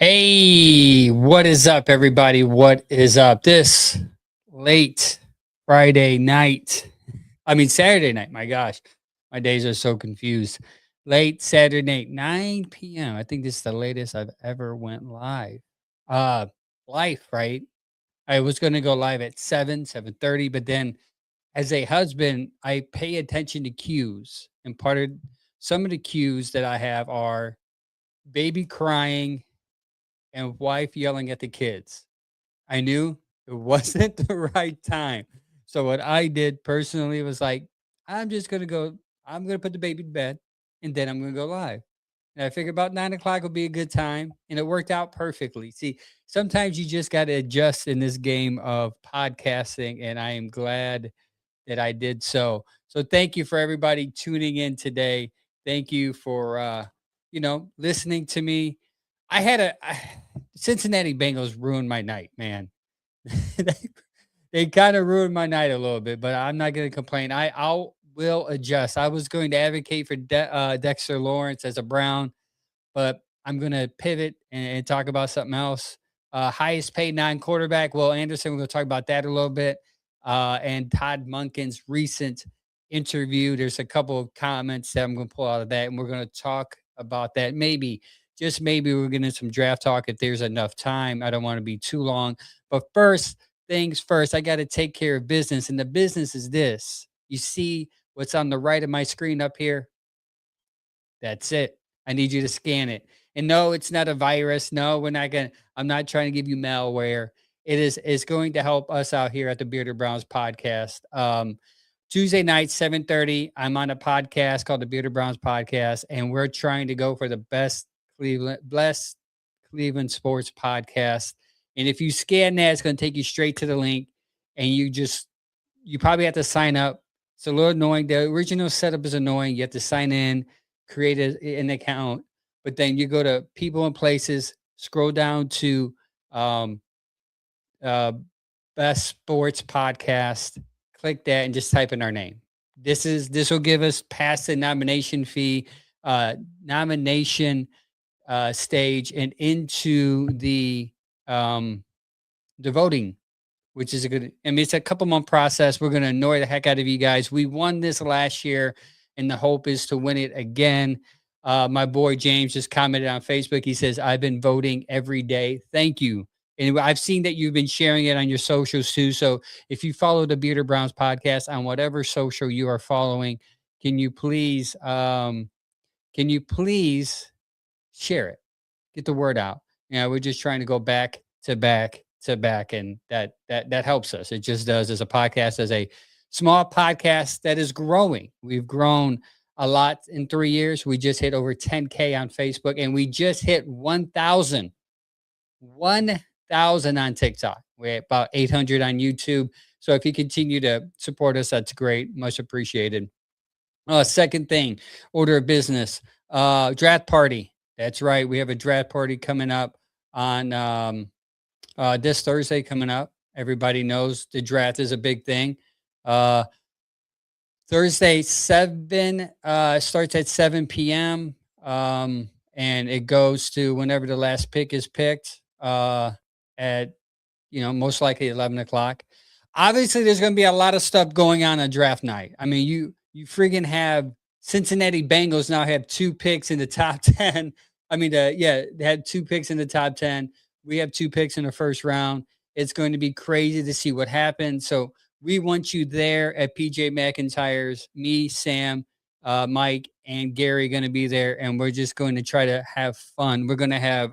Hey, what is up, everybody? What is up? This late Friday night, Saturday night. My gosh, my days are so confused. Late Saturday night, 9 p.m. I think this is the latest I've ever went live. Uh, Life, right? I was going to go live at 7:30, but then as a husband, I pay attention to cues. And part of some of the cues that I have are baby crying and wife yelling at the kids. I knew it wasn't the right time. So what I did personally was like, I'm just gonna go, I'm gonna put the baby to bed and then I'm gonna go live. And I figured about 9 o'clock would be a good time. And it worked out perfectly. See, sometimes you just gotta adjust in this game of podcasting, and I am glad that I did so. So thank you for everybody tuning in today. Thank you for listening to me. Cincinnati Bengals ruined my night, man. they they kind of ruined my night a little bit, but I'm not going to complain. Will adjust. I was going to advocate for Dexter Lawrence as a Brown, but I'm going to pivot and talk about something else. Highest paid non-quarterback, Will Anderson. We're going to talk about that a little bit. And Todd Monken's recent interview. There's a couple of comments that I'm going to pull out of that, and we're going to talk about that. Maybe, just maybe, we're going to some draft talk if there's enough time. I don't want to be too long. But first things first, I got to take care of business. And the business is this. You see what's on the right of my screen up here? That's it. I need you to scan it. And no, it's not a virus. No, I'm not trying to give you malware. It's going to help us out here at the Bearded Browns podcast. Tuesday night, 7:30. I'm on a podcast called the Bearded Browns Podcast, and we're trying to go for the blessed Cleveland sports podcast. And if you scan that, it's going to take you straight to the link, and you probably have to sign up. It's a little annoying. The original setup is annoying. You have to sign in, create an account, but then you go to people and places, scroll down to um, uh, best sports podcast, click that, and just type in our name. This will give us past the nomination fee, nomination stage, and into the voting, which is a good. I mean, it's a couple month process. We're going to annoy the heck out of you guys. We won this last year, and the hope is to win it again. My boy James just commented on Facebook. He says, "I've been voting every day. Thank you." And I've seen that you've been sharing it on your socials too. So if you follow the Bearded Browns podcast on whatever social you are following, can you please share it? Get the word out. We're just trying to go back to back to back, and that helps us. It just does. As a podcast, as a small podcast that is growing. We've grown a lot in 3 years. We just hit over 10K on Facebook, and we just hit 1,000 on TikTok. We're at about 800 on YouTube. So if you continue to support us, that's great. Much appreciated. Second thing, order of business, draft party. That's right. We have a draft party coming up on this Thursday coming up. Everybody knows the draft is a big thing. Thursday, starts at 7 p.m. And it goes to whenever the last pick is picked at, most likely 11 o'clock. Obviously, there's going to be a lot of stuff going on draft night. I mean, you friggin' have Cincinnati Bengals now have 2 picks in the top 10. They had 2 picks in the top 10. We have 2 picks in the first round. It's going to be crazy to see what happens. So we want you there at PJ McIntyre's. Me, Sam, Mike, and Gary going to be there, and we're just going to try to have fun. We're going to have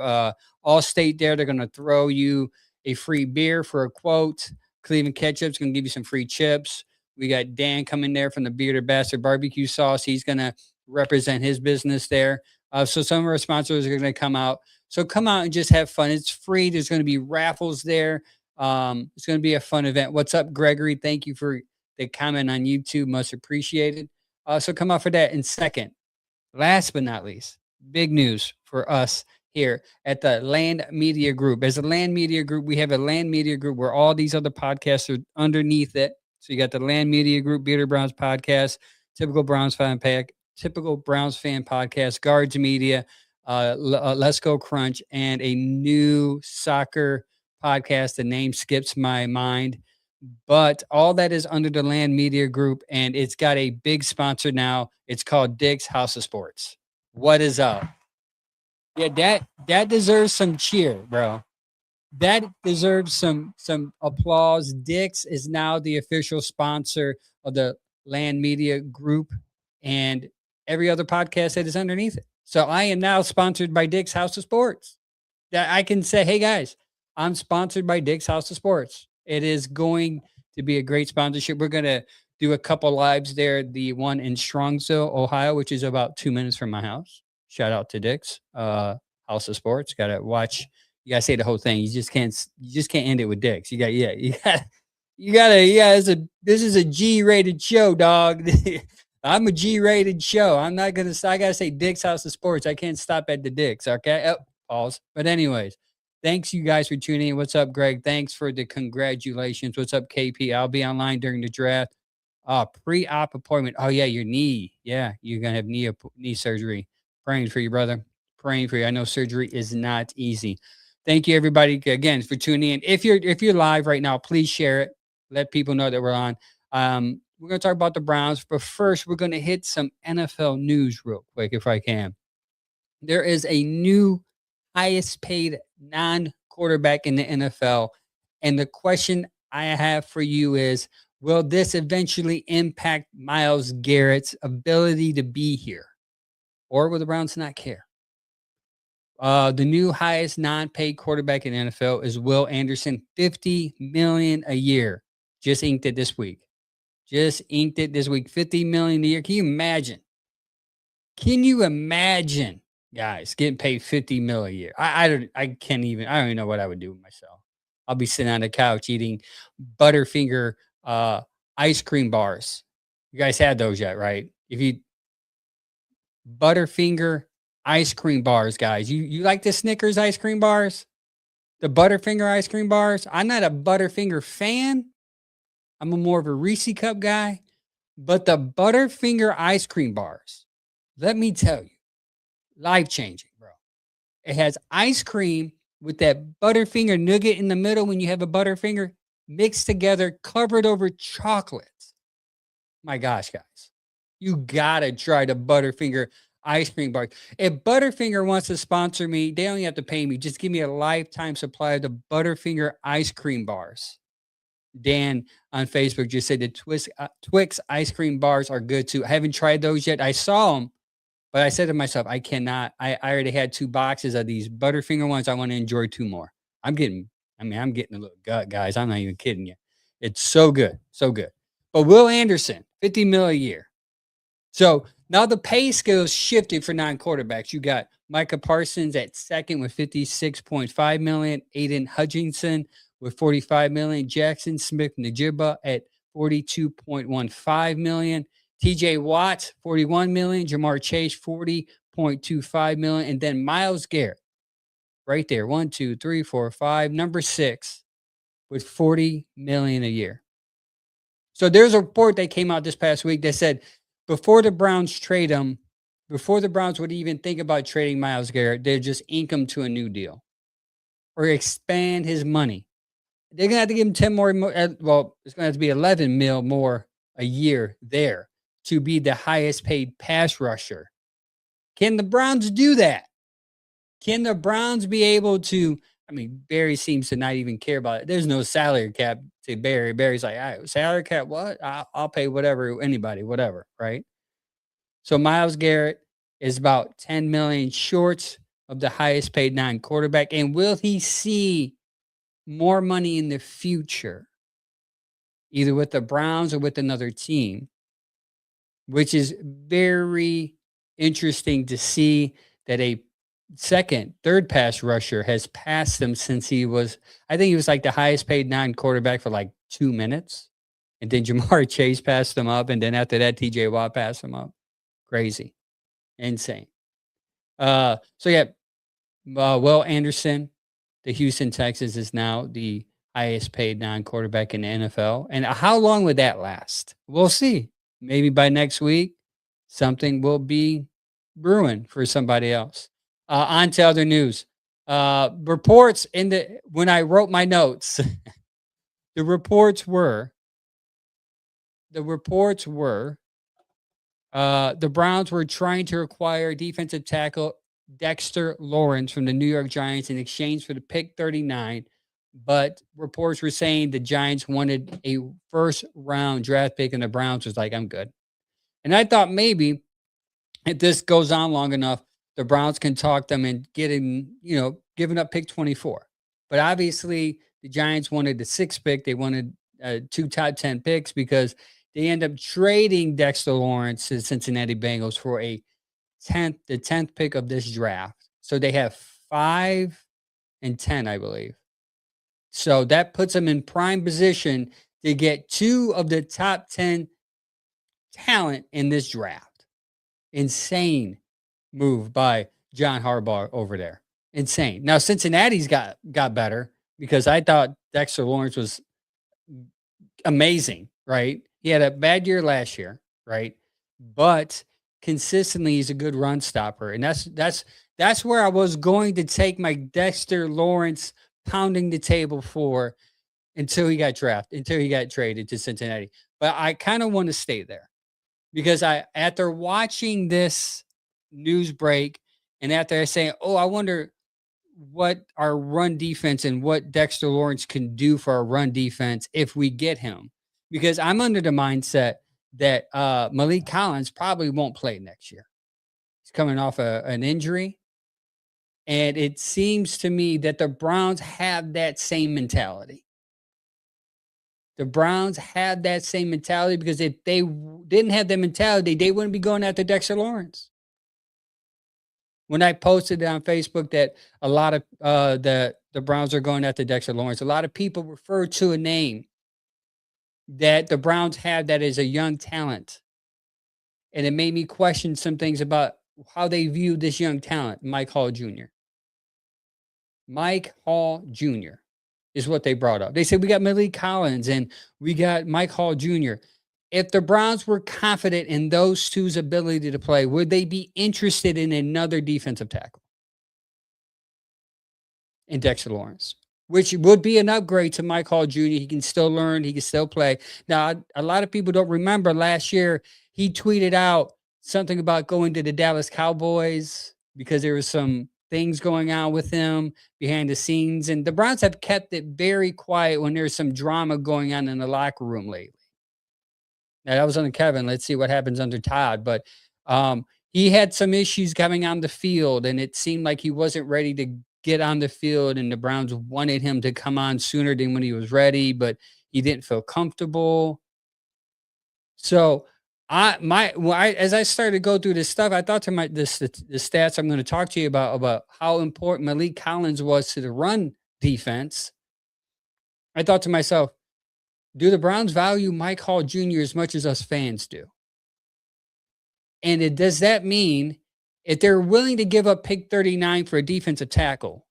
Allstate there. They're going to throw you a free beer for a quote. Cleveland Ketchup's going to give you some free chips. We got Dan coming there from the Bearded Bastard Barbecue Sauce. He's going to represent his business there. So some of our sponsors are going to come out. So come out and just have fun. It's free. There's going to be raffles there. It's going to be a fun event. What's up, Gregory? Thank you for the comment on YouTube. Much appreciated. So come out for that. And second, last but not least, big news for us here at the Land Media Group. As a Land Media Group, we have a Land Media Group where all these other podcasts are underneath it. So you got the Land Media Group, Bearded Browns Podcast, Typical Browns Fan Podcast, Guards Media, Let's Go Crunch, and a new soccer podcast. The name skips my mind, but all that is under the Land Media Group, and it's got a big sponsor now. It's called Dick's House of Sports. What is up? Yeah, that deserves some cheer, bro. That deserves some applause. Dick's is now the official sponsor of the Land Media Group and every other podcast that is underneath it. So I am now sponsored by Dick's House of Sports. That I can say, hey guys, I'm sponsored by Dick's House of Sports. It is going to be a great sponsorship. We're gonna do a couple lives there. The one in Strongsville, Ohio, which is about 2 minutes from my house. Shout out to Dick's House of Sports. Gotta watch. You gotta say the whole thing. You just can't end it with Dick's. You got yeah. You gotta yeah. This is a G-rated show, dog. I'm a G-rated show. I'm not gonna. I gotta say Dick's House of Sports. I can't stop at the Dick's. Okay. Oh, pause. But anyways, thanks you guys for tuning in. What's up, Greg? Thanks for the congratulations. What's up, KP? I'll be online during the draft. Pre-op appointment. Oh yeah, your knee. Yeah, you're gonna have knee surgery. Praying for you, brother. Praying for you. I know surgery is not easy. Thank you, everybody, again for tuning in. If you're live right now, please share it. Let people know that we're on. We're gonna talk about the Browns, but first we're gonna hit some NFL news real quick, if I can. There is a new highest paid non-quarterback in the NFL. And the question I have for you is, will this eventually impact Myles Garrett's ability to be here? Or will the Browns not care? The new highest non-paid quarterback in the NFL is Will Anderson, $50 million a year. Just inked it this week. Just inked it this week. $50 million a year. Can you imagine? Can you imagine, guys, getting paid $50 million a year? I don't even know what I would do with myself. I'll be sitting on the couch eating Butterfinger ice cream bars. You guys had those yet, right? If you Butterfinger ice cream bars, guys. You like the Snickers ice cream bars? The Butterfinger ice cream bars? I'm not a Butterfinger fan. I'm more of a Reese Cup guy. But the Butterfinger ice cream bars, let me tell you, life changing, bro. It has ice cream with that Butterfinger nugget in the middle when you have a Butterfinger mixed together, covered over chocolate. My gosh, guys. You gotta try the Butterfinger ice cream bar. If Butterfinger wants to sponsor me, they only have to pay me. Just give me a lifetime supply of the Butterfinger ice cream bars. Dan on Facebook just said the Twix ice cream bars are good too. I haven't tried those yet. I saw them, but I said to myself, I cannot. I already had 2 boxes of these Butterfinger ones. I want to enjoy 2 more. I'm getting a little gut, guys. I'm not even kidding you. It's so good. So good. But Will Anderson, $50 million a year. So now the pay scale shifted for non-quarterbacks. You got Micah Parsons at second with $56.5 million, Aiden Hutchinson with $45 million, Jackson Smith-Njigba at $42.15 million, TJ Watt, $41 million, Jamar Chase, $40.25 million, and then Myles Garrett, right there, 1, 2, 3, 4, 5, number 6, with $40 million a year. So there's a report that came out this past week that said before the Browns trade him, before the Browns would even think about trading Myles Garrett, they'd just ink him to a new deal or expand his money. They're gonna have to give him 10 more. Well, it's gonna have to be 11 mil more a year there to be the highest paid pass rusher. Can the Browns do that? Can the Browns be able to? I mean, Barry seems to not even care about it. There's no salary cap to Barry. Barry's like, all right, salary cap, what? I'll pay whatever, anybody, whatever, right? So Myles Garrett is about 10 million short of the highest paid non-quarterback. And will he see more money in the future, either with the Browns or with another team? Which is very interesting to see that a third pass rusher has passed him since I think he was like the highest paid non-quarterback for like 2 minutes. And then Jamar Chase passed him up. And then after that, TJ Watt passed him up. Crazy. Insane. So yeah, Will Anderson, the Houston Texans, is now the highest paid non-quarterback in the NFL. And how long would that last? We'll see. Maybe by next week, something will be brewing for somebody else. On to other news. Reports in the when I wrote my notes, the reports were the reports were the Browns were trying to acquire defensive tackle Dexter Lawrence from the New York Giants in exchange for the pick 39. But reports were saying the Giants wanted a first round draft pick, and the Browns was like, I'm good. And I thought maybe if this goes on long enough, the Browns can talk them and getting, giving up pick 24. But obviously, the Giants wanted the sixth pick. They wanted two top 10 picks because they end up trading Dexter Lawrence to the Cincinnati Bengals for the 10th pick of this draft. So they have 5 and 10, I believe. So that puts them in prime position to get two of the top 10 talent in this draft. Insane move by John Harbaugh over there. Insane. Now Cincinnati's got better because I thought Dexter Lawrence was amazing, right? He had a bad year last year, right? But consistently he's a good run stopper. And that's where I was going to take my Dexter Lawrence pounding the table for until he got drafted, until he got traded to Cincinnati. But I kind of want to stay there because after watching this news break and after I say, oh, I wonder what our run defense and what Dexter Lawrence can do for our run defense if we get him. Because I'm under the mindset that Malik Collins probably won't play next year. He's coming off an injury. And it seems to me that the Browns have that same mentality. The Browns have that same mentality because if they didn't have that mentality, they wouldn't be going after Dexter Lawrence. When I posted on Facebook that a lot of the Browns are going after Dexter Lawrence, a lot of people refer to a name that the Browns have that is a young talent. And it made me question some things about how they view this young talent, Mike Hall Jr. Mike Hall Jr. is what they brought up. They said, we got Malik Collins and we got Mike Hall Jr. If the Browns were confident in those two's ability to play, would they be interested in another defensive tackle? In Dexter Lawrence, which would be an upgrade to Mike Hall Jr. He can still learn, he can still play. Now, a lot of people don't remember last year, he tweeted out something about going to the Dallas Cowboys because there was some things going on with him behind the scenes. And the Browns have kept it very quiet when there's some drama going on in the locker room lately. Now, that was under Kevin. Let's see what happens under Todd. But he had some issues coming on the field, and it seemed like he wasn't ready to get on the field, and the Browns wanted him to come on sooner than when he was ready, but he didn't feel comfortable. So as I started to go through this stuff, I thought to the stats I'm going to talk to you about how important Malik Collins was to the run defense. I thought to myself, do the Browns value Mike Hall Jr. as much as us fans do? And does that mean if they're willing to give up pick 39 for a defensive tackle,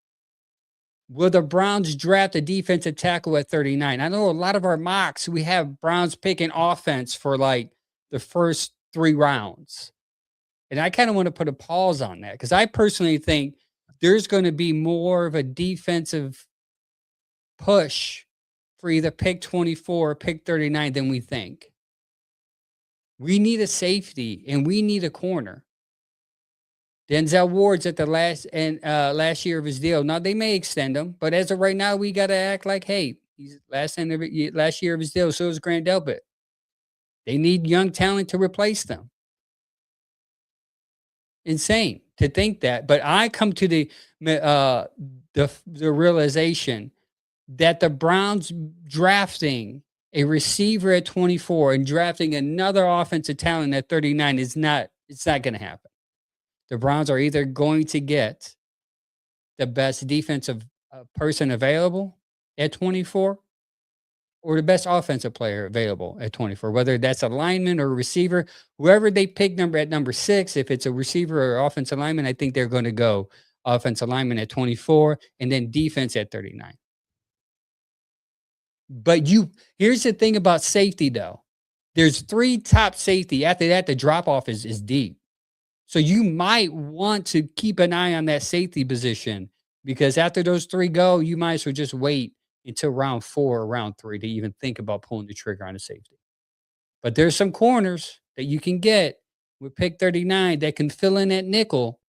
will the Browns draft a defensive tackle at 39? I know a lot of our mocks, we have Browns picking offense for like the first 3 rounds. And I kind of want to put a pause on that because I personally think there's going to be more of a defensive push for either pick 24 or pick 39 than we think. We need a safety and we need a corner. Denzel Ward's at the last year of his deal. Now they may extend him, but as of right now, we got to act like, hey, he's last year of his deal. So is Grant Delpit. They need young talent to replace them. Insane to think that, but I come to the realization that the Browns drafting a receiver at 24 and drafting another offensive talent at 39 it's not going to happen. The Browns are either going to get the best defensive person available at 24 or the best offensive player available at 24, whether that's a lineman or a receiver, whoever they pick at number 6, if it's a receiver or offensive lineman, I think they're going to go offensive lineman at 24 and then defense at 39. But here's the thing about safety though. There's 3 top safety. After that, the drop off is deep. So you might want to keep an eye on that safety position because after those 3 go, you might as well just wait until round 4 or round 3 to even think about pulling the trigger on a safety. But there's some corners that you can get with pick 39 that can fill in that nickel.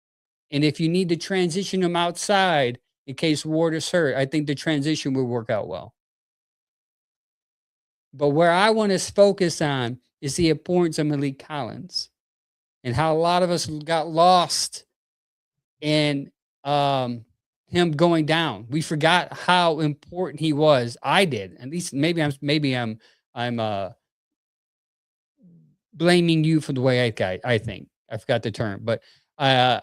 And if you need to transition them outside in case Ward is hurt, I think the transition will work out well. But where I want to focus on is the importance of Malik Collins and how a lot of us got lost in him going down. We forgot how important he was. I did. At least maybe I'm blaming you for the way I think. I forgot the term, but uh,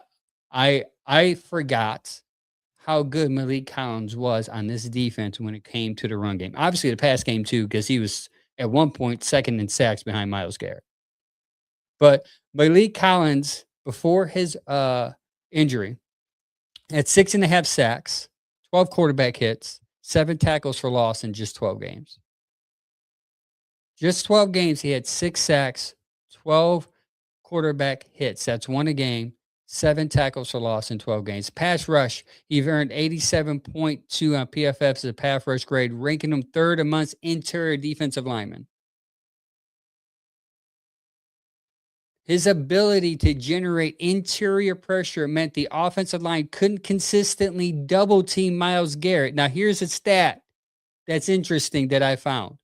I forgot how good Malik Collins was on this defense when it came to the run game. Obviously, the pass game too, because he was at one point second in sacks behind Myles Garrett. But Malik Collins, before his injury, had 6.5 sacks, 12 quarterback hits, 7 tackles for loss in just 12 games. Just 12 games, he had 6 sacks, 12 quarterback hits. That's 1 a game, 7 tackles for loss in 12 games. Pass rush, he earned 87.2 on PFF as a pass rush grade, ranking him 3rd amongst interior defensive linemen. His ability to generate interior pressure meant the offensive line couldn't consistently double team Myles Garrett. Now, here's a stat that's interesting that I found.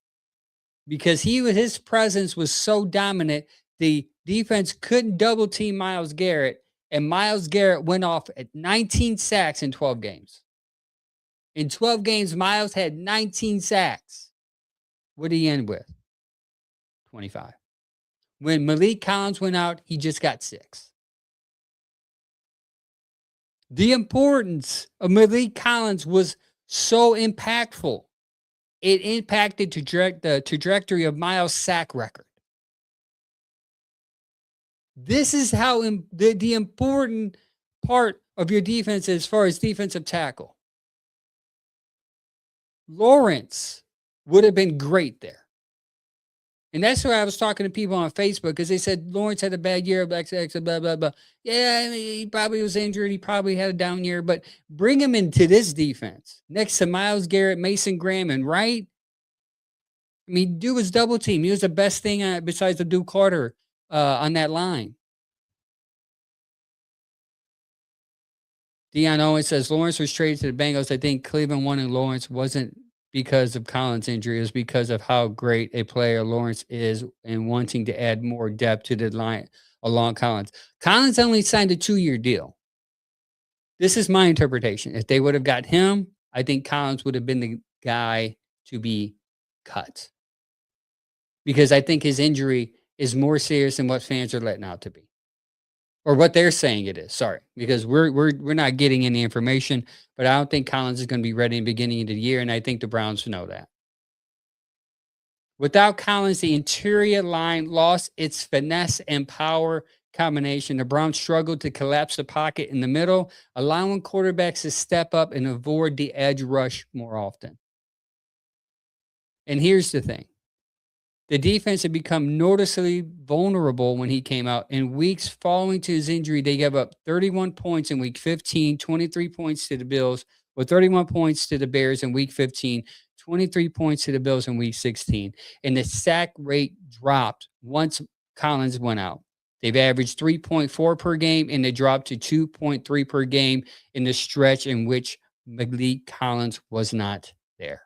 Because his presence was so dominant, the defense couldn't double team Myles Garrett, and Myles Garrett went off at 19 sacks in 12 games. In 12 games, Myles had 19 sacks. What did he end with? 25. When Malik Collins went out, he just got 6. The importance of Malik Collins was so impactful. It impacted the trajectory of Myles' sack record. This is how the important part of your defense as far as defensive tackle. Lawrence would have been great there. And that's why I was talking to people on Facebook because they said Lawrence had a bad year, blah, blah, blah. Yeah, I mean, he probably was injured. He probably had a down year, but bring him into this defense next to Myles Garrett, Mason Graham, and Wright. I mean, dude was double team. He was the best thing besides Abdul Carter on that line. Dion Owen says Lawrence was traded to the Bengals. I think Cleveland wanted Lawrence wasn't because of Collins' injury. It was because of how great a player Lawrence is and wanting to add more depth to the line along Collins. Collins only signed a 2-year deal. This is my interpretation. If they would have got him, I think Collins would have been the guy to be cut. Because I think his injury is more serious than what fans are letting out to be. Or what they're saying it is, sorry. Because we're not getting any information, but I don't think Collins is going to be ready in the beginning of the year, and I think the Browns know that. Without Collins, the interior line lost its finesse and power combination. The Browns struggled to collapse the pocket in the middle, allowing quarterbacks to step up and avoid the edge rush more often. And here's the thing. The defense had become noticeably vulnerable when he came out. In weeks following to his injury, they gave up 31 points in week 15, 23 points to the Bills, or 31 points to the Bears in week 15, 23 points to the Bills in week 16. And the sack rate dropped once Collins went out. They've averaged 3.4 per game, and they dropped to 2.3 per game in the stretch in which Malik Collins was not there.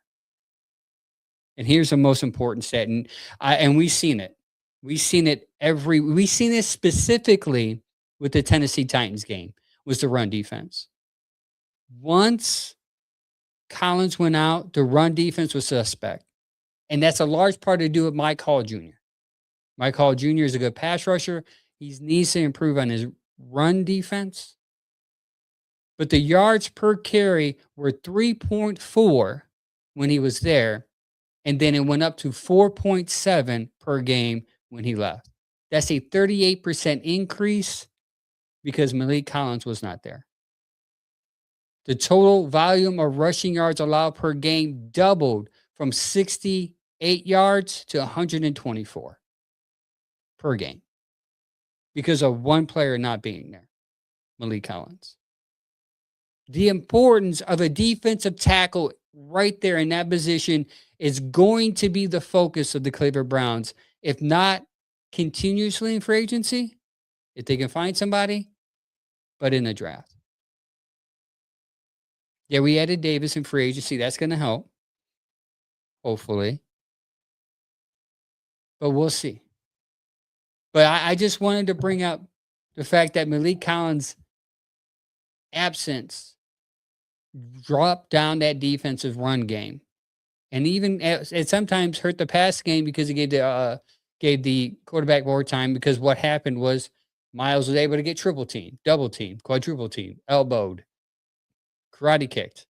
And here's the most important stat, and we've seen it. We've seen it specifically with the Tennessee Titans game, was the run defense. Once Collins went out, the run defense was suspect. And that's a large part to do with Mike Hall Jr. Mike Hall Jr. is a good pass rusher. He needs to improve on his run defense. But the yards per carry were 3.4 when he was there. And then it went up to 4.7 per game when he left. That's a 38% increase because Malik Collins was not there. The total volume of rushing yards allowed per game doubled from 68 yards to 124 per game. because of one player not being there, Malik Collins. The importance of a defensive tackle right there in that position is going to be the focus of the Cleveland Browns. If not continuously in free agency, if they can find somebody, but in the draft. Yeah, we added Davis in free agency. That's going to help, hopefully. But we'll see. But I just wanted to bring up the fact that Malik Collins' absence dropped down that defensive run game, and even it sometimes hurt the pass game because it gave the quarterback more time. Because what happened was Miles was able to get triple team, double team, quadruple team, elbowed, karate kicked.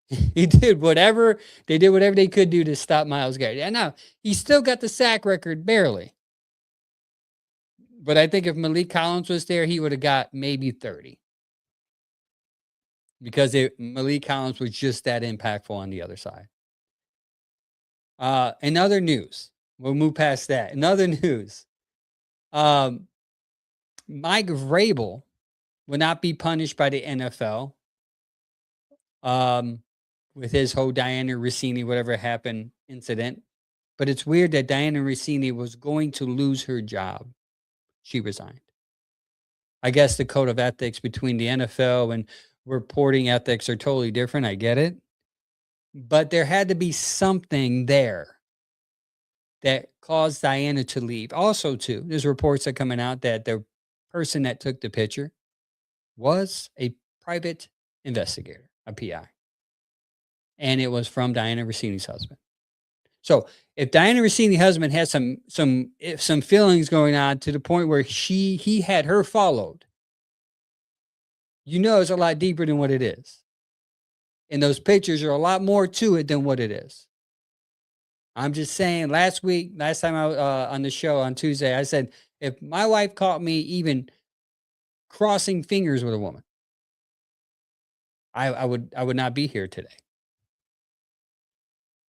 He did whatever they could do to stop Miles Garrett. And now he still got the sack record barely. But I think if Malik Collins was there, he would have got maybe 30. Because Malik Collins was just that impactful on the other side. In other news, we'll move past that. In other news, Mike Vrabel will not be punished by the NFL with his whole Diana Rossini, whatever happened incident. But it's weird that Diana Rossini was going to lose her job. She resigned. I guess the code of ethics between the NFL and reporting ethics are totally different. I get it. But there had to be something there that caused Diana to leave. Also, too, there's reports that are coming out that the person that took the picture was a private investigator, a PI. And it was from Diana Rossini's husband. So if Diana Rossini's husband had some feelings going on to the point where he had her followed, it's a lot deeper than what it is. And those pictures are a lot more to it than what it is. I'm just saying, last time I was on the show on Tuesday, I said, if my wife caught me even crossing fingers with a woman, I would not be here today.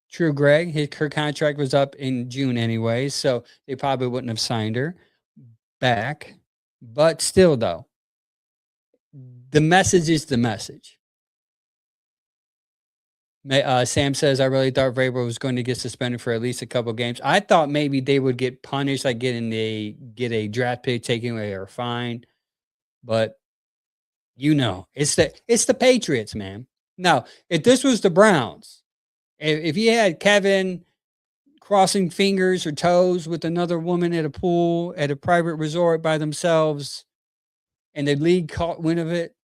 True, Greg, her contract was up in June anyway, so they probably wouldn't have signed her back. But still, though, the message is the message. Sam says, I really thought Vrabel was going to get suspended for at least a couple games. I thought maybe they would get punished, like get a draft pick taken away or fine. But it's the Patriots, man. Now, if this was the Browns, if you had Kevin crossing fingers or toes with another woman at a pool at a private resort by themselves, and the league caught wind of it,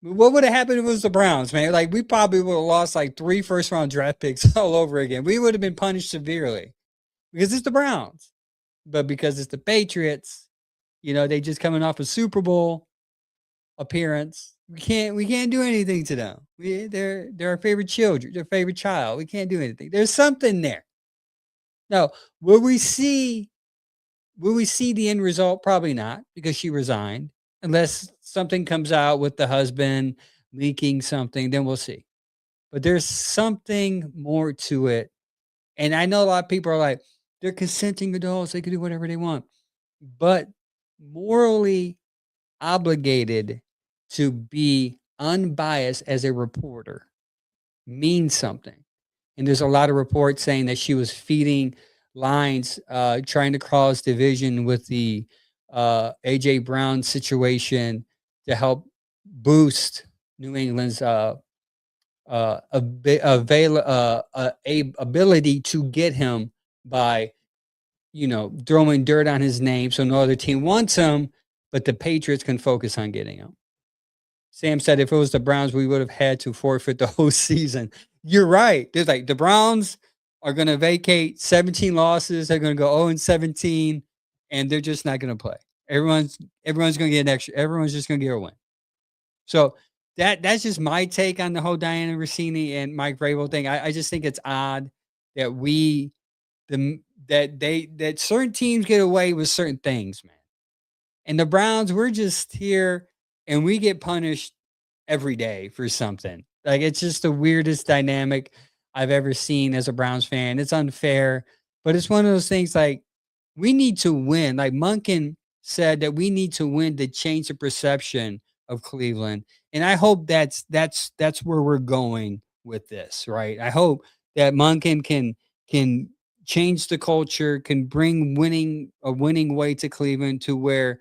what would have happened if it was the Browns, man? Like, we probably would have lost like 3 first-round draft picks all over again. We would have been punished severely because it's the Browns. But because it's the Patriots, they just coming off a Super Bowl appearance. We can't do anything to them. They're our favorite children, their favorite child. We can't do anything. There's something there. Now, will we see the end result? Probably not, because she resigned. Unless something comes out with the husband leaking something, then we'll see. But there's something more to it. And I know a lot of people are like, they're consenting adults. They can do whatever they want. But morally obligated to be unbiased as a reporter means something. And there's a lot of reports saying that she was feeding lines, trying to cross division with the AJ Brown situation to help boost New England's ability to get him by, throwing dirt on his name so no other team wants him, but the Patriots can focus on getting him. Sam said if it was the Browns, we would have had to forfeit the whole season. You're right. There's like the Browns are going to vacate 17 losses. They're going to go 0-17, and they're just not going to play. Everyone's going to get an extra. Everyone's just going to get a win. So that's just my take on the whole Diana Rossini and Mike Vrabel thing. I just think it's odd that that certain teams get away with certain things, man. And the Browns, we're just here and we get punished every day for something. Like, it's just the weirdest dynamic I've ever seen as a Browns fan. It's unfair, but it's one of those things like we need to win. Like Monken said that we need to win to change the perception of Cleveland. And I hope that's where we're going with this, right? I hope that Monken can change the culture, can bring winning way to Cleveland to where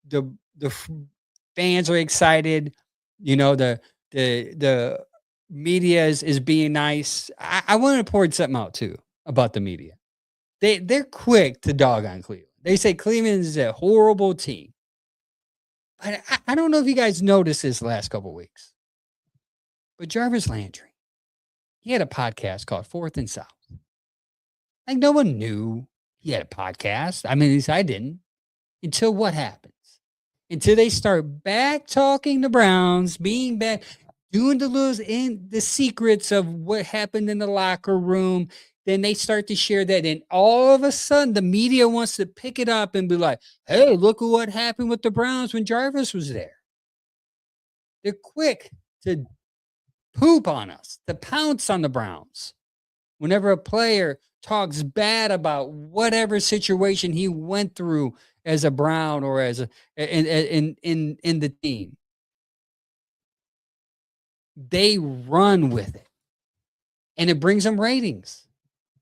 the fans are excited, the media is being nice. I want to point something out too about the media. They're quick to dog on Cleveland. They say Cleveland is a horrible team. But I don't know if you guys noticed this last couple weeks. But Jarvis Landry, he had a podcast called Fourth and South. Like no one knew he had a podcast. I mean, at least I didn't. Until what happens? Until they start back talking the Browns, being back, doing the secrets of what happened in the locker room. Then they start to share that. And all of a sudden, the media wants to pick it up and be like, hey, look at what happened with the Browns when Jarvis was there. They're quick to poop on us, to pounce on the Browns. Whenever a player talks bad about whatever situation he went through as a Brown or as in the team, they run with it. And it brings them ratings.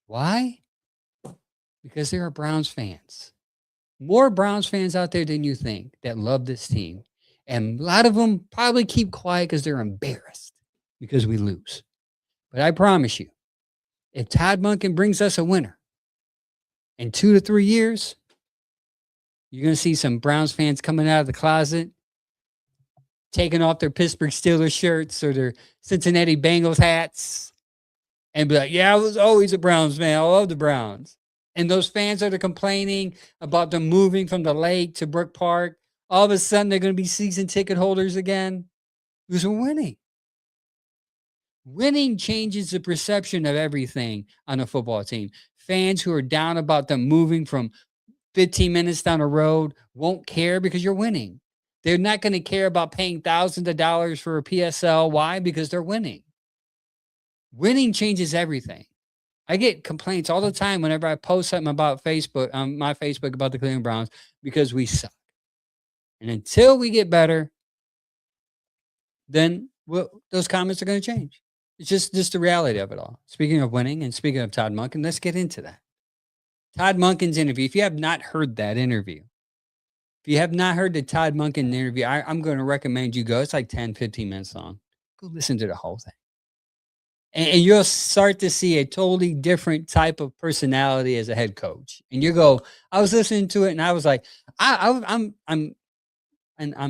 Why? Because there are Browns fans. More Browns fans out there than you think that love this team. And a lot of them probably keep quiet because they're embarrassed because we lose. But I promise you, if Todd Monken brings us a winner in 2 to 3 years, you're going to see some Browns fans coming out of the closet, taking off their Pittsburgh Steelers shirts or their Cincinnati Bengals hats and be like, yeah, I was always a Browns fan. I love the Browns. And those fans that are complaining about them moving from the lake to Brook Park, all of a sudden they're going to be season ticket holders again because we're winning. Winning changes the perception of everything on a football team. Fans who are down about them moving from 15 minutes down the road won't care because you're winning. They're not going to care about paying thousands of dollars for a PSL. Why? Because they're winning. Winning changes everything. I get complaints all the time whenever I post something about Facebook, on my Facebook about the Cleveland Browns, because we suck. And until we get better, then those comments are going to change. It's just the reality of it all. Speaking of winning and speaking of Todd Monken, let's get into that. Todd Monken's interview. If you have not heard that interview, if you have not heard the Todd Monken interview, I'm going to recommend you go. It's like 10, 15 minutes long. Go listen to the whole thing. And you'll start to see a totally different type of personality as a head coach. And you go, I was listening to it and I was like, I'm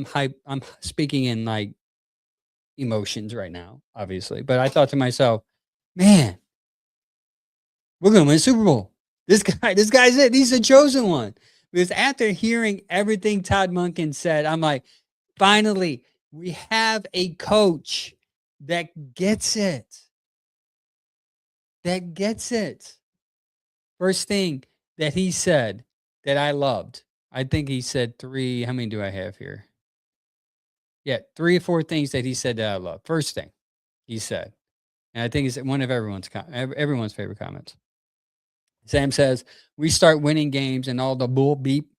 hype. I'm speaking in like emotions right now, obviously. But I thought to myself, man, we're going to win the Super Bowl. This guy's it. He's the chosen one. Because after hearing everything Todd Monken said, I'm like, finally, we have a coach that gets it. That gets it. First thing that he said that I loved, I think he said 3. How many do I have here? Yeah, 3 or 4 things that he said that I love. First thing he said, and I think it's one of everyone's favorite comments. Sam says, we start winning games and all the bull beep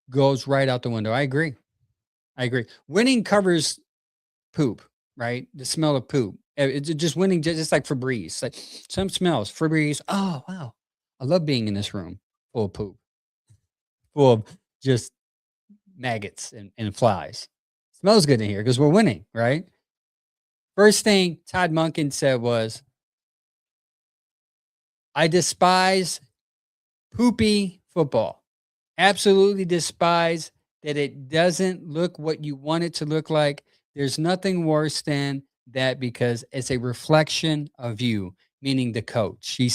goes right out the window. I agree. Winning covers poop, right? The smell of poop. It's just winning, just like Febreze. Like some smells, Febreze. Oh, wow. I love being in this room full of poop, full of just maggots and flies. Smells good in here because we're winning, right? First thing Todd Monken said was, I despise poopy football. Absolutely despise that it doesn't look what you want it to look like. There's nothing worse than that because it's a reflection of you, meaning the coach. He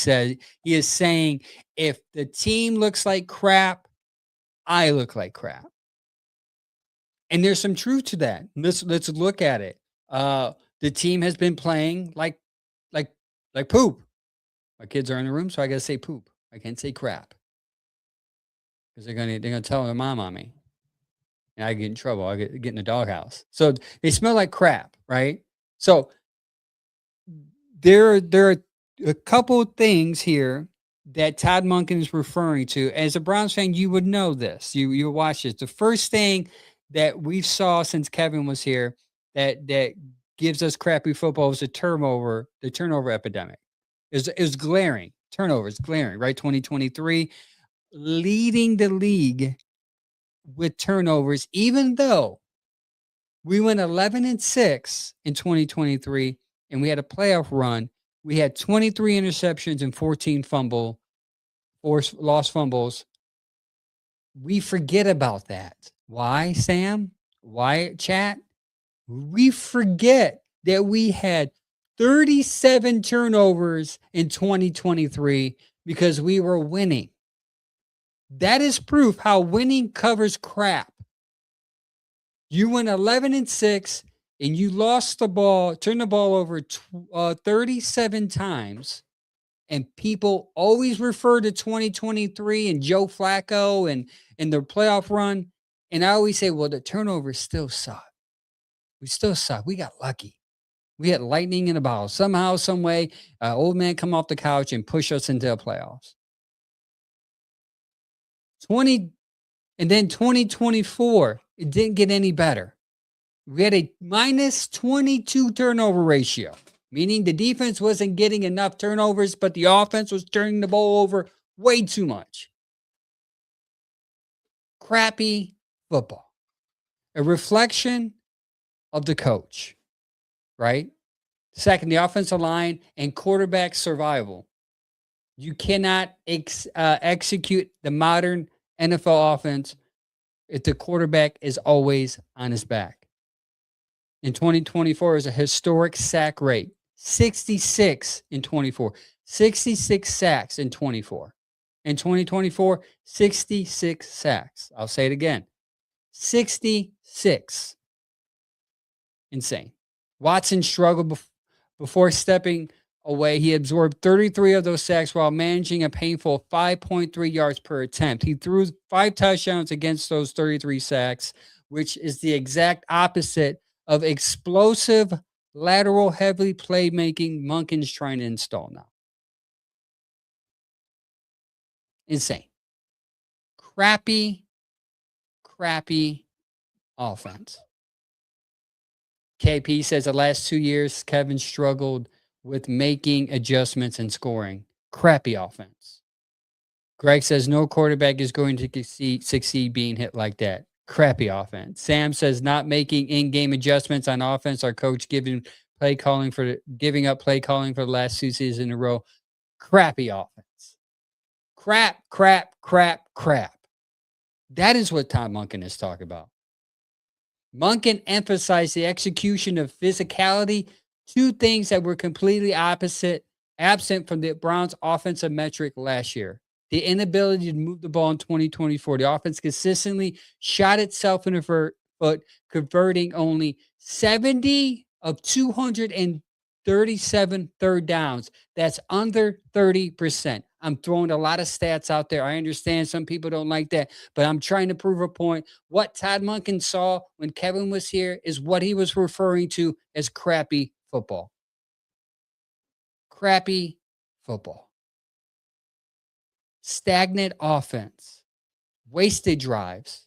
is saying, if the team looks like crap, I look like crap. And there's some truth to that. Let's look at it. The team has been playing like poop. My kids are in the room, so I gotta say poop. I can't say crap. Because they're gonna tell their mom on me. And I get in trouble. I get in the doghouse. So they smell like crap, right? So there are a couple things here that Todd Monken is referring to, as a Browns fan, you would know this. You watch this. The first thing that we saw since Kevin was here that gives us crappy football is the turnover epidemic. Is glaring. Turnovers glaring, right? 2023 leading the league with turnovers, even though we went 11-6 in 2023 and we had a playoff run. We had 23 interceptions and 14 lost fumbles. We forget about that. Why, Sam? Why, chat? We forget that we had 37 turnovers in 2023 because we were winning. That is proof how winning covers crap. You went 11-6 and you lost the ball, turned the ball over 37 times. And people always refer to 2023 and Joe Flacco and their playoff run. And I always say, well, the turnovers still suck. We still suck. We got lucky. We had lightning in a bottle. Somehow, some way, old man come off the couch and push us into the playoffs. 2024, it didn't get any better. We had a minus 22 turnover ratio, meaning the defense wasn't getting enough turnovers, but the offense was turning the ball over way too much. Crappy football. A reflection of the coach, right? Second, the offensive line and quarterback survival. You cannot execute the modern NFL offense if the quarterback is always on his back. In 2024 is a historic sack rate, 66 in 24, 66 sacks in 24. In 2024, 66 sacks. I'll say it again, 66. Insane. Watson struggled before stepping away. He absorbed 33 of those sacks while managing a painful 5.3 yards per attempt. He threw 5 touchdowns against those 33 sacks, which is the exact opposite of explosive lateral heavy playmaking Monken's trying to install now. Insane. Crappy offense. KP says the last 2 years, Kevin struggled with making adjustments and scoring. Crappy offense. Greg says no quarterback is going to succeed being hit like that. Crappy offense. Sam says not making in-game adjustments on offense. Our coach giving up play calling for the last 2 seasons in a row. Crappy offense. Crap. That is what Todd Monken is talking about. Monken emphasized the execution of physicality, 2 things that were completely absent from the Browns' offensive metric last year. The inability to move the ball in 2024. The offense consistently shot itself in the foot, converting only 70 of 237 third downs. That's under 30%. I'm throwing a lot of stats out there. I understand some people don't like that, but I'm trying to prove a point. What Todd Monken saw when Kevin was here is what he was referring to as crappy football. Crappy football. Stagnant offense. Wasted drives.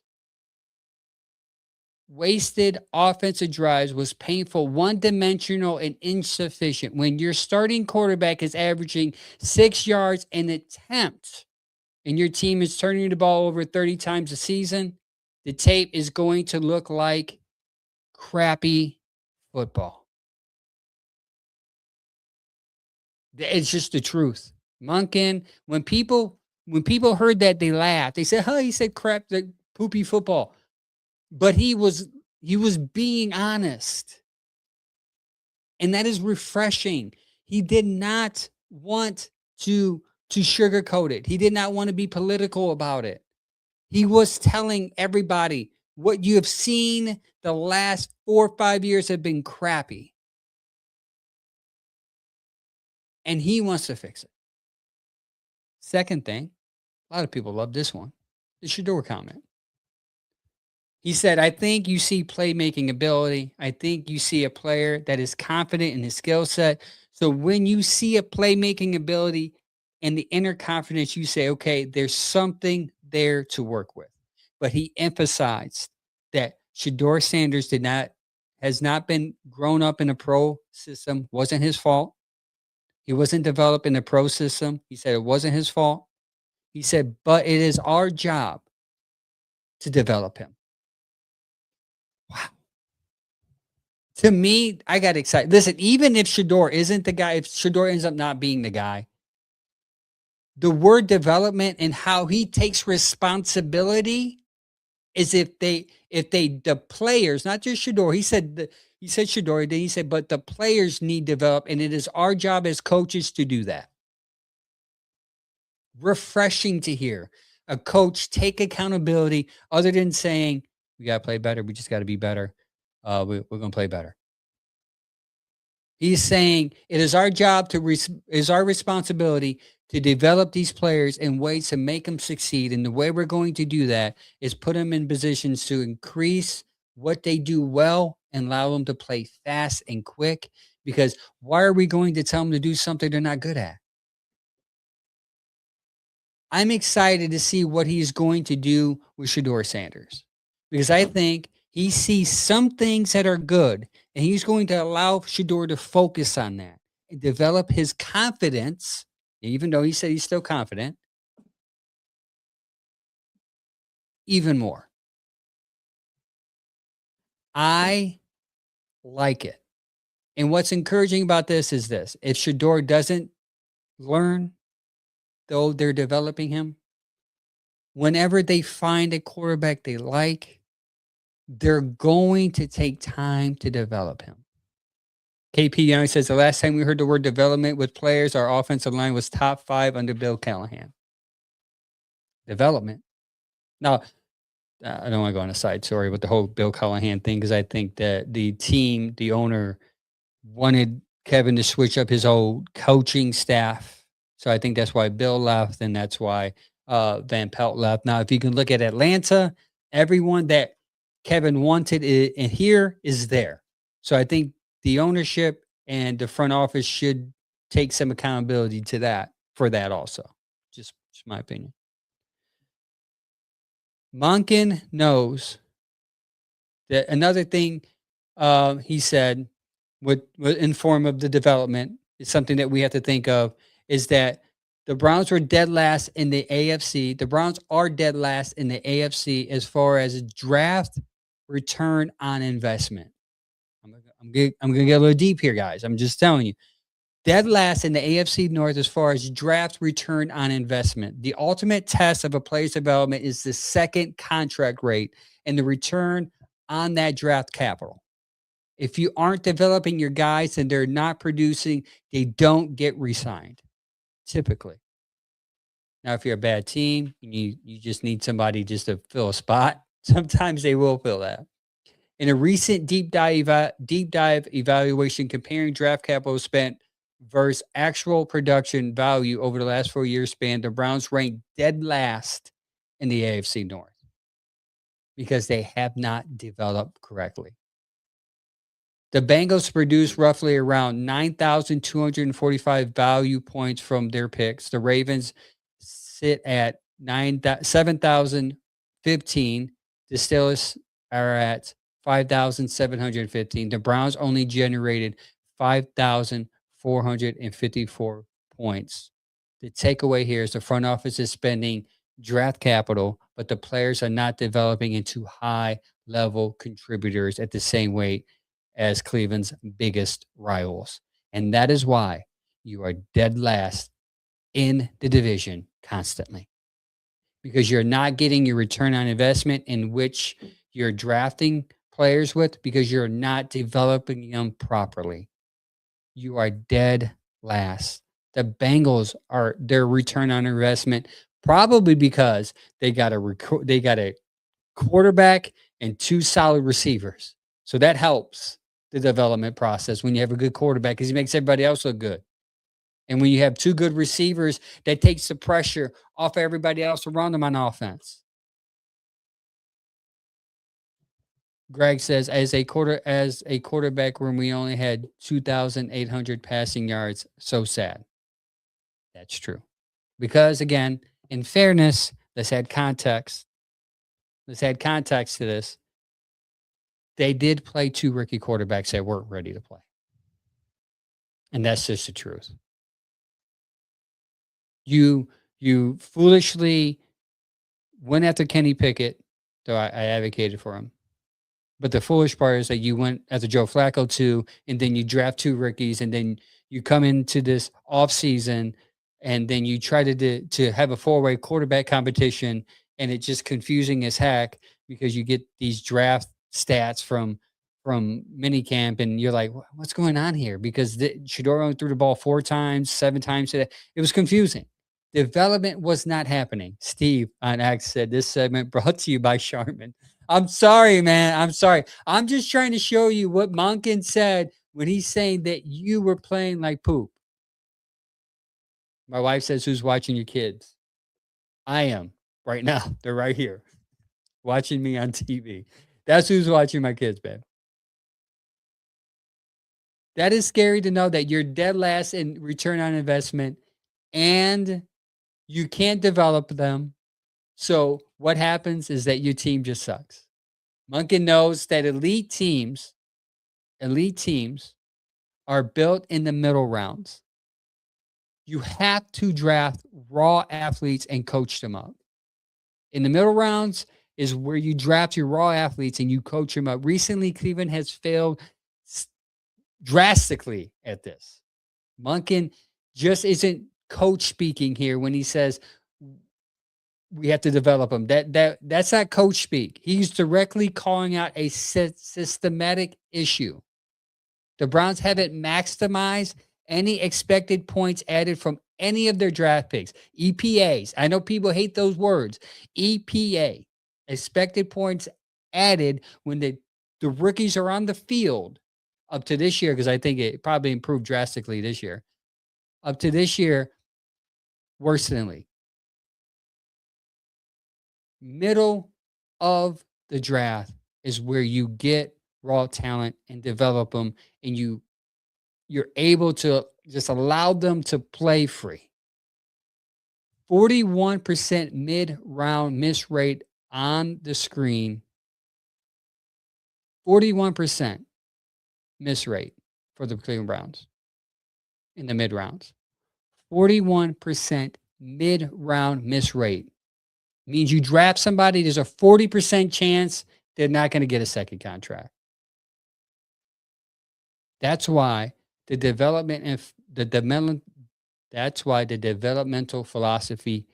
Wasted offensive drives was painful, one-dimensional, and insufficient. When your starting quarterback is averaging 6 yards an attempt and your team is turning the ball over 30 times a season, the tape is going to look like crappy football. It's just the truth. Monken, when people heard that, they laughed. They said, he said crap, the poopy football. But he was being honest. And that is refreshing. He did not want to sugarcoat it. He did not want to be political about it. He was telling everybody what you have seen the last 4 or 5 years have been crappy. And he wants to fix it. Second thing, a lot of people love this one, the Shedeur comment. He said, I think you see playmaking ability. I think you see a player that is confident in his skill set. So when you see a playmaking ability, and the inner confidence, you say, okay, there's something there to work with. But he emphasized that Shedeur Sanders has not been grown up in a pro system, wasn't his fault. He wasn't developed in the pro system. He said it wasn't his fault. He said, but it is our job to develop him. Wow. To me, I got excited. Listen, even if Shedeur isn't the guy, if Shedeur ends up not being the guy, the word development and how he takes responsibility is the players, not just Shedeur, he said Shedeur, then he said, but the players need develop, and it is our job as coaches to do that. Refreshing to hear a coach take accountability other than saying, we got to play better. We just got to be better. We're going to play better. He's saying it is our job is our responsibility to develop these players in ways to make them succeed. And the way we're going to do that is put them in positions to increase what they do well and allow them to play fast and quick. Because why are we going to tell them to do something they're not good at? I'm excited to see what he's going to do with Shedeur Sanders because I think he sees some things that are good and he's going to allow Shedeur to focus on that and develop his confidence, even though he said he's still confident, even more. I like it. And what's encouraging about this is this: if Shedeur doesn't learn, though they're developing him, whenever they find a quarterback they like, they're going to take time to develop him. KP Young says the last time we heard the word development with players, our offensive line was top 5 under Bill Callahan. Development. Now, I don't want to go on a side story with the whole Bill Callahan thing because I think that the team, the owner, wanted Kevin to switch up his whole coaching staff. So I think that's why Bill left, and that's why Van Pelt left. Now, if you can look at Atlanta, everyone that Kevin wanted and here is there. So I think the ownership and the front office should take some accountability to that for that also. Just my opinion. Monken knows that another thing he said would in form of the development is something that we have to think of is that the Browns were dead last in the AFC. The Browns are dead last in the AFC as far as draft return on investment. I'm gonna get a little deep here, guys. I'm just telling you. Dead last in the AFC North as far as draft return on investment. The ultimate test of a player's development is the second contract rate and the return on that draft capital. If you aren't developing your guys and they're not producing, they don't get re-signed, typically. Now, if you're a bad team, you just need somebody just to fill a spot. Sometimes they will fill that. In a recent deep dive evaluation comparing draft capital spent versus actual production value over the last 4 years span, the Browns ranked dead last in the AFC North because they have not developed correctly. The Bengals produced roughly around 9,245 value points from their picks. The Ravens sit at 7,015. The Steelers are at 5,715. The Browns only generated 5,454 points. The takeaway here is the front office is spending draft capital, but the players are not developing into high level contributors at the same rate as Cleveland's biggest rivals. And that is why you are dead last in the division constantly because you're not getting your return on investment in which you're drafting players with because you're not developing them properly. You are dead last. The Bengals are their return on investment probably because they got a quarterback and 2 solid receivers. So that helps the development process when you have a good quarterback because he makes everybody else look good. And when you have 2 good receivers, that takes the pressure off everybody else around them on offense. Greg says, as a quarterback when we only had 2,800 passing yards, so sad. That's true. Because again, in fairness, let's add context. Let's add context to this. They did play 2 rookie quarterbacks that weren't ready to play, and that's just the truth. You you foolishly went after Kenny Pickett, though I advocated for him. But the foolish part is that you went after Joe Flacco too, and then you draft 2 rookies, and then you come into this offseason, and then you try to have a four-way quarterback competition, and it's just confusing as heck because you get these draft stats from minicamp, and you're like, What's going on here?" Because Shedeur only threw the ball 4 times, 7 times today. It was confusing. Development was not happening. Steve on X said, "This segment brought to you by Charmin." I'm sorry, man. I'm sorry. I'm just trying to show you what Monken said when he's saying that you were playing like poop. My wife says, "Who's watching your kids?" I am right now. They're right here watching me on TV. That's who's watching my kids, babe. That is scary to know that you're dead last in return on investment and you can't develop them. So what happens is that your team just sucks. Monken knows that elite teams are built in the middle rounds. You have to draft raw athletes and coach them up. In the middle rounds is where you draft your raw athletes and you coach them up. Recently, Cleveland has failed drastically at this. Monken just isn't coach speaking here when he says we have to develop them. That's not coach speak. He's directly calling out a systematic issue. The Browns haven't maximized any expected points added from any of their draft picks. EPAs. I know people hate those words. EPA, expected points added when the rookies are on the field up to this year, because I think it probably improved drastically this year. Up to this year, worse than league. Middle of the draft is where you get raw talent and develop them, and you're able to just allow them to play free. 41% mid-round miss rate on the screen. 41% miss rate for the Cleveland Browns in the mid-rounds. 41% mid-round miss rate means you draft somebody, there's a 40% chance they're not going to get a second contract. That's why the development and the development that's why the developmental philosophy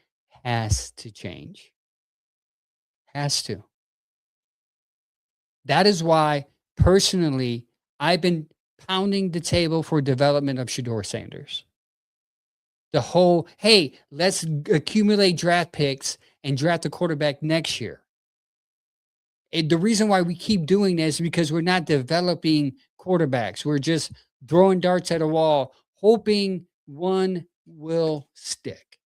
has to change. Has to. That is why personally I've been pounding the table for development of Shedeur Sanders. The whole, hey, let's accumulate draft picks and draft a quarterback next year. The reason why we keep doing this is because we're not developing quarterbacks. We're just throwing darts at a wall, hoping one will stick.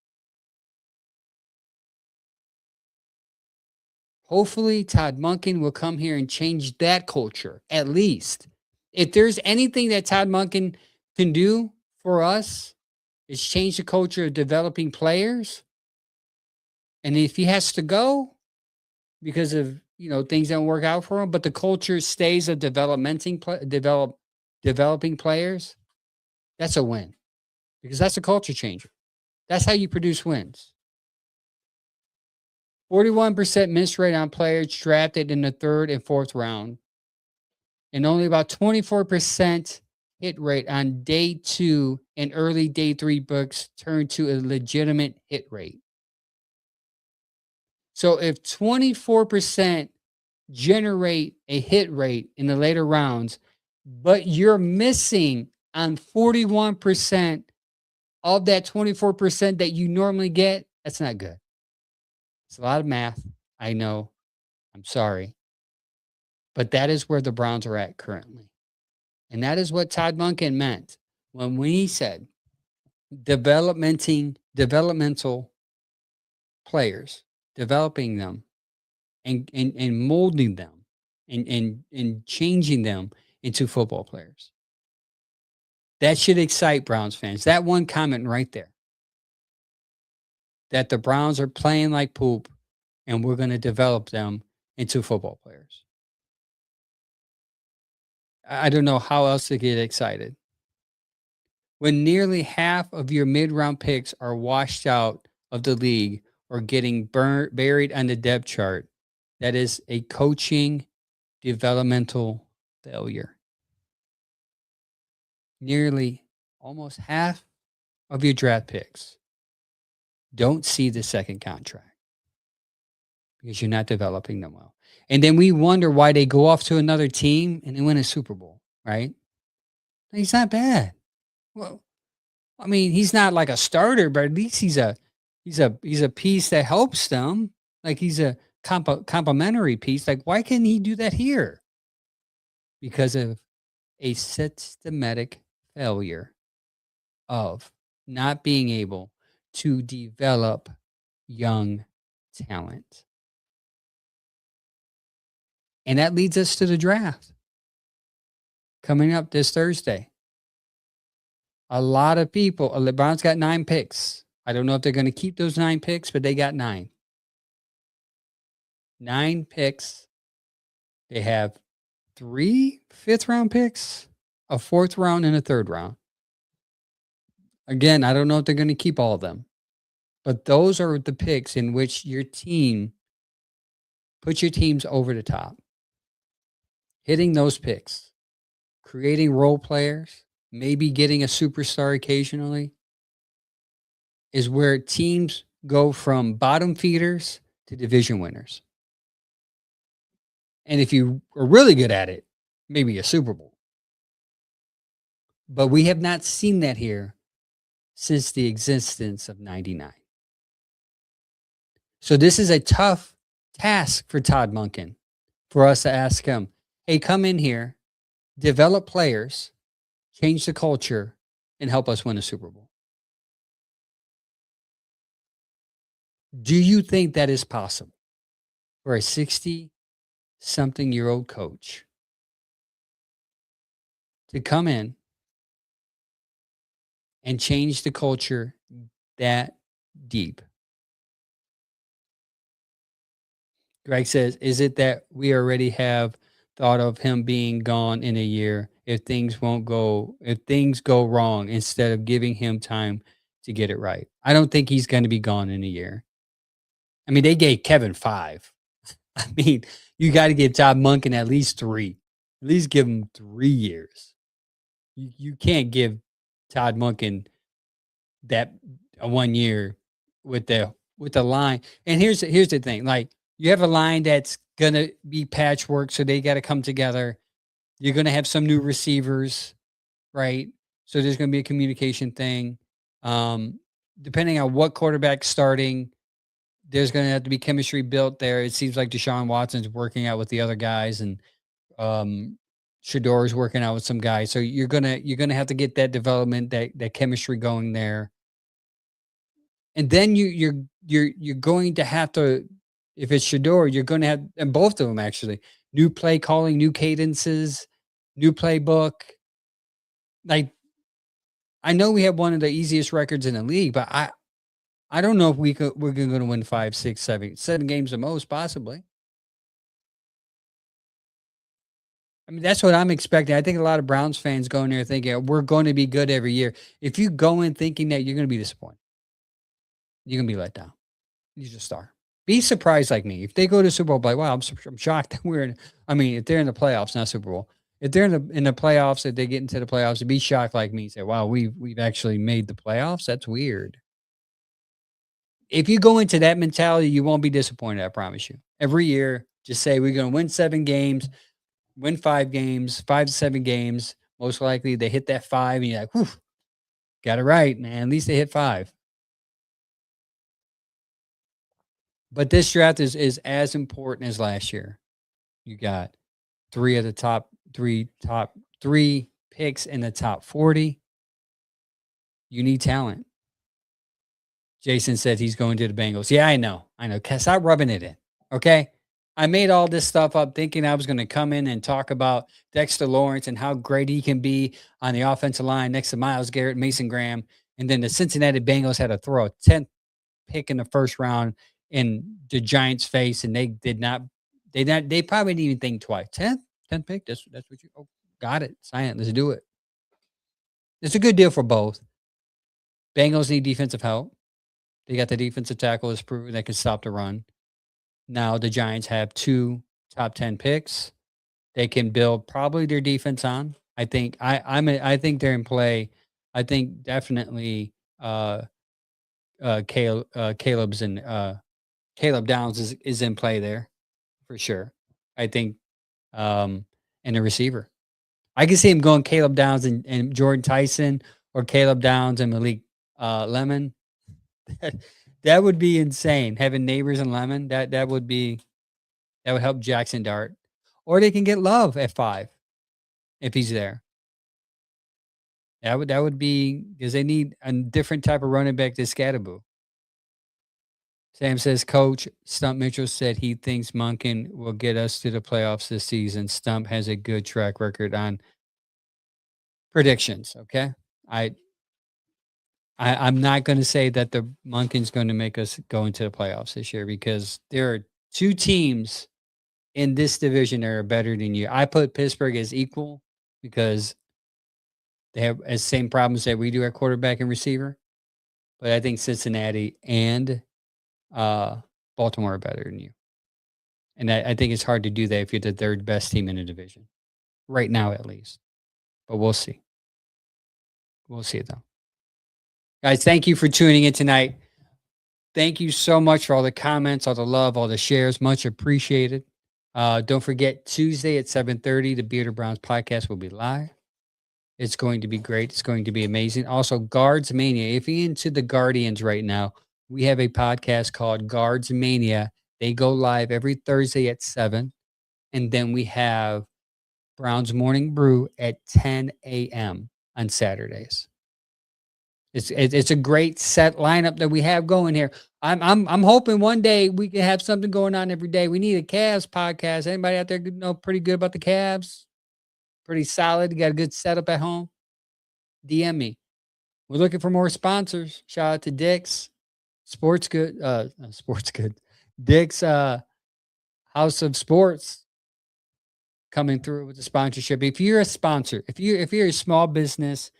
Hopefully, Todd Monken will come here and change that culture, at least. If there's anything that Todd Monken can do for us, is change the culture of developing players. And if he has to go because of things don't work out for him, but the culture stays of developing players, that's a win because that's a culture changer. That's how you produce wins. 41% miss rate on players drafted in the 3rd and 4th round, and only about 24% hit rate on day 2 and early day 3 books turn to a legitimate hit rate. So if 24% generate a hit rate in the later rounds, but you're missing on 41% of that 24% that you normally get, that's not good. It's a lot of math. I know. I'm sorry. But that is where the Browns are at currently. And that is what Todd Monken meant when we said developmental players, developing them and molding them and changing them into football players. That should excite Browns fans. That one comment right there. that the Browns are playing like poop and we're going to develop them into football players. I don't know how else to get excited. When nearly half of your mid-round picks are washed out of the league or getting buried on the depth chart, that is a coaching developmental failure. Nearly almost half of your draft picks don't see the second contract because you're not developing them well. And then we wonder why they go off to another team and they win a Super Bowl, right? He's not bad. Well, I mean, he's not like a starter, but at least he's a piece that helps them. Like he's a complementary piece. Like why can't he do that here? Because of a systematic failure of not being able to develop young talent. And that leads us to the draft coming up this Thursday. A lot of people, the Browns got 9 picks. I don't know if they're going to keep those 9 picks, but they got 9. 9 picks. They have 3 fifth-round picks, a 4th round, and a 3rd round. Again, I don't know if they're going to keep all of them, but those are the picks in which your team put your teams over the top. Hitting those picks, creating role players, maybe getting a superstar occasionally, is where teams go from bottom feeders to division winners. And if you are really good at it, maybe a Super Bowl. But we have not seen that here since the existence of 99. So this is a tough task for Todd Monken, for us to ask him, hey, come in here, develop players, change the culture, and help us win a Super Bowl. Do you think that is possible for a 60-something-year-old coach to come in and change the culture that deep? Greg says, is it that we already have thought of him being gone in a year if things go wrong instead of giving him time to get it right? I don't think he's going to be gone in a year. I mean, they gave Kevin 5. I mean, you got to give Todd Monken at least 3. At least give him 3 years. You can't give Todd Monken that 1 year with the line. And here's the thing, like you have a line that's gonna be patchwork, so they got to come together. You're gonna have some new receivers, right? So there's gonna be a communication thing. Depending on what quarterback's starting, there's gonna have to be chemistry built there. It seems like Deshaun Watson's working out with the other guys, and Shedeur is working out with some guys. So you're gonna have to get that development, that chemistry going there. And then you're going to have to, if it's Shedeur, you're going to have, and both of them actually, new play calling, new cadences, new playbook. Like, I know we have one of the easiest records in the league, but I don't know if we're going to win 5, 6, 7 games the most, possibly. I mean, that's what I'm expecting. I think a lot of Browns fans go in there thinking we're going to be good every year. If you go in thinking that, you're going to be disappointed. You're going to be let down. You're just a star. Be surprised like me. If they go to Super Bowl, like, wow, I'm shocked that we're in. I mean, if they're in the playoffs, not Super Bowl. If they're in the playoffs, if they get into the playoffs, be shocked like me. Say, wow, we've actually made the playoffs. That's weird. If you go into that mentality, you won't be disappointed. I promise you. Every year, just say we're going to win 7 games, win 5 games, 5 to 7 games. Most likely, they hit that 5, and you're like, whew, got it right, man. At least they hit 5. But this draft is as important as last year. You got 3 of the top 3 picks in the top 40. You need talent. Jason said he's going to the Bengals. Yeah, I know. Stop rubbing it in. Okay. I made all this stuff up thinking I was going to come in and talk about Dexter Lawrence and how great he can be on the offensive line next to Myles Garrett, Mason Graham. And then the Cincinnati Bengals had to throw a 10th pick in the first round in the Giants' face, and they did not. They probably didn't even think twice. 10th pick. That's what you. Oh, got it. Sign it. Let's do it. It's a good deal for both. Bengals need defensive help. They got the defensive tackle has proven they can stop the run. Now the Giants have two top 10 picks. They can build probably their defense on. I think they're in play. I think definitely Caleb's and Caleb Downs is in play there for sure. I think and a receiver. I can see him going Caleb Downs and Jordan Tyson or Caleb Downs and Malik Lemon. That, that would be insane. Having neighbors and Lemon, that would help Jackson Dart. Or they can get Love at 5 if he's there. That would be because they need a different type of running back than Scatterboo. Sam says, Coach Stump Mitchell said he thinks Monken will get us to the playoffs this season. Stump has a good track record on predictions. Okay. I I'm not going to say that the Monken's going to make us go into the playoffs this year because there are two teams in this division that are better than you. I put Pittsburgh as equal because they have the same problems that we do at quarterback and receiver. But I think Cincinnati and Baltimore are better than you. And I think it's hard to do that if you're the third best team in the division. Right now, at least. But we'll see. We'll see, though. Guys, thank you for tuning in tonight. Thank you so much for all the comments, all the love, all the shares. Much appreciated. Don't forget, Tuesday at 7:30, the Bearded Browns podcast will be live. It's going to be great. It's going to be amazing. Also, Guards Mania. If you're into the Guardians right now, we have a podcast called Guards Mania. They go live every Thursday at 7. And then we have Browns Morning Brew at 10 a.m. on Saturdays. It's a great set lineup that we have going here. I'm hoping one day we can have something going on every day. We need a Cavs podcast. Anybody out there know pretty good about the Cavs? Pretty solid. You got a good setup at home? DM me. We're looking for more sponsors. Shout out to Dick's Sports Good. Sports Good. Dick's House of Sports coming through with the sponsorship. If you're a sponsor, if you're a small business,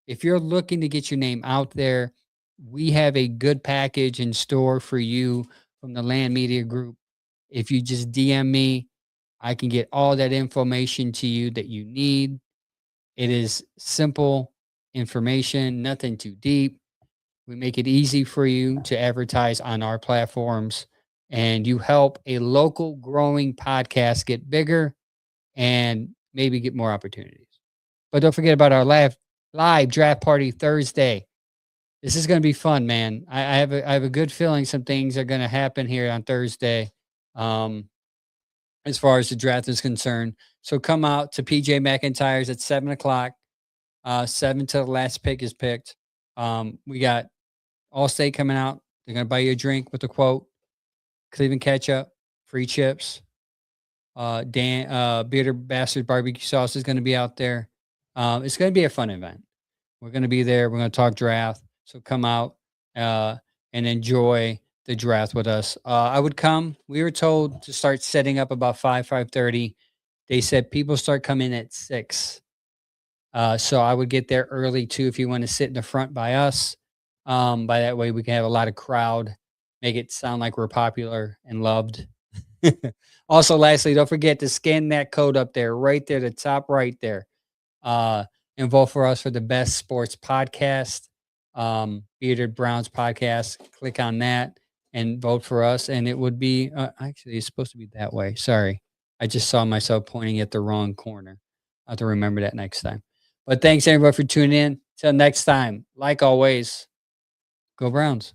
if you're looking to get your name out there, we have a good package in store for you from the Land Media Group. If you just DM me, I can get all that information to you that you need. It is simple information, nothing too deep. We make it easy for you to advertise on our platforms, and you help a local growing podcast get bigger and maybe get more opportunities. But don't forget about our live draft party Thursday. This is going to be fun, man. I have a good feeling some things are going to happen here on Thursday, as far as the draft is concerned. So come out to PJ McIntyre's at 7:00. 7 till the last pick is picked. We got Allstate coming out. They're going to buy you a drink with a quote. Cleveland ketchup, free chips. Bearded Bastard barbecue sauce is going to be out there. It's going to be a fun event. We're going to be there. We're going to talk draft. So come out and enjoy the draft with us. I would come. We were told to start setting up about 5:30. They said people start coming at 6. So I would get there early too if you want to sit in the front by us. By that way we can have a lot of crowd, make it sound like we're popular and loved. Also, lastly, don't forget to scan that code up there, right there, the top right there. And vote for us for the best sports podcast, Bearded Browns podcast. Click on that and vote for us. And it would be actually it's supposed to be that way. Sorry, I just saw myself pointing at the wrong corner. I have to remember that next time. But thanks everybody for tuning in. Till next time, like always, go Browns.